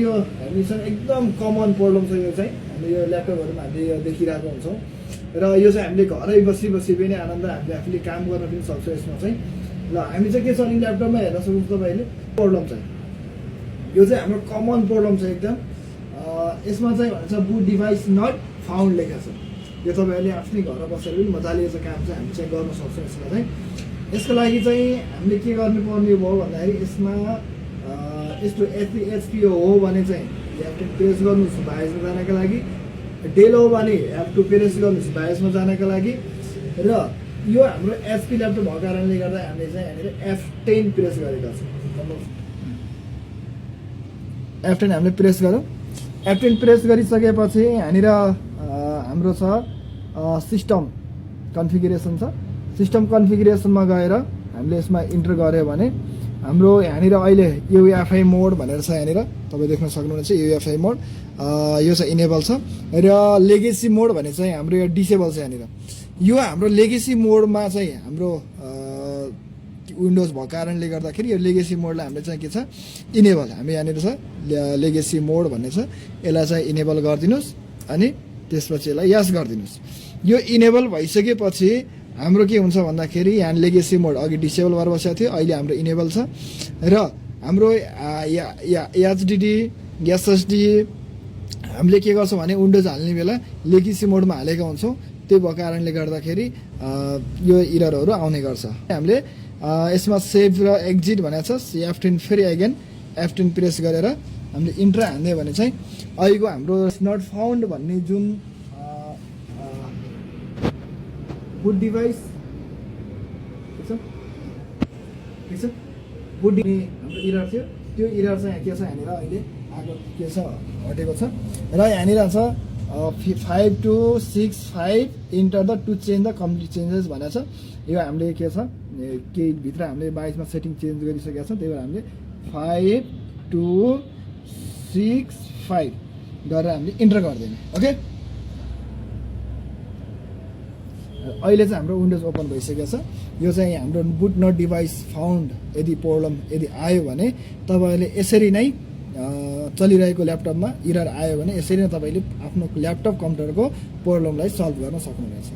यो हामीसँग एकदम कमन प्रब्लम छ यो चाहिँ हामीले यो ल्यापटपहरूमा हामीले यो देखिरहेको हुन्छौँ र यो चाहिँ हामीले घरै बसी पनि आनन्द हामीले आफूले काम गर्न पनि सक्छ यसमा चाहिँ ल हामी चाहिँ के छ भने ल्यापटपमा हेर्न सक्नुहुन्छ तपाईँहरूले प्रब्लम चाहिँ यो चाहिँ हाम्रो कमन प्रब्लम छ एकदम यसमा चाहिँ भन्छ बुट डिभाइस नट फाउन्ड लेखेको छ यो तपाईँहरूले आफ्नै घर बसेर पनि मजाले यो काम चाहिँ हामी चाहिँ गर्न सक्छौँ यसमा चाहिँ यसको लागि चाहिँ हामीले के गर्नुपर्ने भयो भन्दाखेरि यसमा यस्तो एचपी हो भने चाहिँ ह्याभ प्रेस गर्नुहोस् बायसमा जानको लागि डेल हो भने ह्याभ टु प्रेस गर्नुहोस् बायसमा जानको लागि र यो हाम्रो एचपी ल्यापटप भएको कारणले गर्दा हामीले चाहिँ यहाँनिर F10 प्रेस गरेका छौँ F10 हामीले प्रेस गरौँ F10 प्रेस गरिसकेपछि यहाँनिर हाम्रो छ सिस्टम कन्फिगरेसन छ सिस्टम कन्फिगरेसनमा गएर हामीले यसमा इन्टर गऱ्यो भने हाम्रो यहाँनिर अहिले UEFI मोड भनेर छ यहाँनिर तपाईँ देख्न सक्नुहुन्छ UEFI मोड यो चाहिँ इनेबल छ र लेगेसी मोड भने चाहिँ हाम्रो यो डिसेबल छ यहाँनिर यो हाम्रो लेगेसी मोडमा चाहिँ हाम्रो विन्डोज भएको कारणले गर्दाखेरि यो लेगेसी मोडलाई हामीले चाहिँ के छ इनेबल हामी यहाँनिर छ लेगेसी मोड भन्ने छ यसलाई चाहिँ इनेबल गरिदिनुहोस् अनि त्यसपछि यसलाई यस गरिदिनुहोस् यो इनेबल भइसकेपछि हाम्रो के हुन्छ भन्दाखेरि यहाँ लेगेसी मोड अघि डिसेबल भएर बसेको थियो अहिले हाम्रो इनेबल छ र हाम्रो एचडिडी एसएसडी हामीले के गर्छौँ भने विन्डोज हाल्ने बेला लेगेसी मोडमा हालेका हुन्छौँ त्यो भएको कारणले गर्दाखेरि यो इररहरू आउने गर्छ हामीले यसमा सेभ र एक्जिट भनेको छ F10 फेरि अगेन F10 प्रेस गरेर हामीले इन्टर हान्दियो भने चाहिँ अहिलेको हाम्रो नट फाउन्ड भन्ने जुन बुट डिभाइस ठिक छ बुट हाम्रो इरर थियो त्यो इरर चाहिँ के छ यहाँनिर अहिले आएको के छ हटेको छ र यहाँनिर छ 5265 enter the to change the complete changes भनेको छ यो हामीले के छ केही भित्र हामीले 22मा सेटिङ चेन्ज गरिसकेका छौँ त्यही भएर हामीले 5265 गरेर हामीले इन्टर गरिदिने ओके अहिले चाहिँ हाम्रो विन्डोज ओपन भइसकेको छ यो चाहिँ हाम्रो बुट नट डिभाइस फाउन्ड यदि प्रब्लम यदि आयो भने तपाईँहरूले यसरी नै चलिरहेको ल्यापटपमा इरर आयो भने यसरी नै तपाईँले आफ्नो ल्यापटप कम्प्युटरको प्रब्लमलाई सल्भ गर्न सक्नुहुनेछ